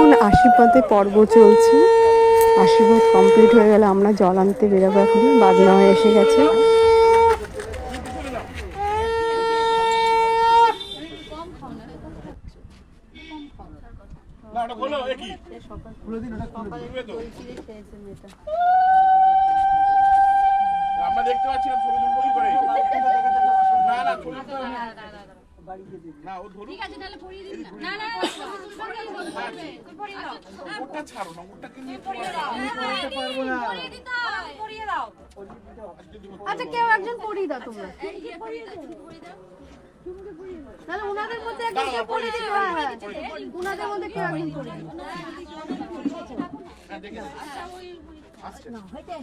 এখন আশীর্বাদে পর্ব চলছে। আশীর্বাদ কমপ্লিট হয়ে গেলে আমরা জল আনতে বেরোবো। এখন বাজনা হয়ে এসে গেছে। আমরা দেখতে পাচ্ছি না, ছবি তুলবো কি করে? না না না, ও ধরুন। ঠিক আছে, তাহলে পরিয়ে দিন না। না না, পরিয়ে দাও। ওটা ছাড়ো না, ওটাকে নিয়ে পরিয়ে দাও। আমি পরিয়ে পারবো না। পরিয়ে দিতে হয়, পরিয়ে দাও। আচ্ছা, কেউ একজন পরিয়ে দাও তোমরা। এই যে পরিয়ে দাও, পরিয়ে দাও। তাহলে ওনাদের মধ্যে একজন কেউ পরিয়ে দিতে হয়। ওনাদের মধ্যে কেউ একজন পরিয়ে দিন। হ্যাঁ, দেখে আচ্ছা, ওই আসছে না, হইতে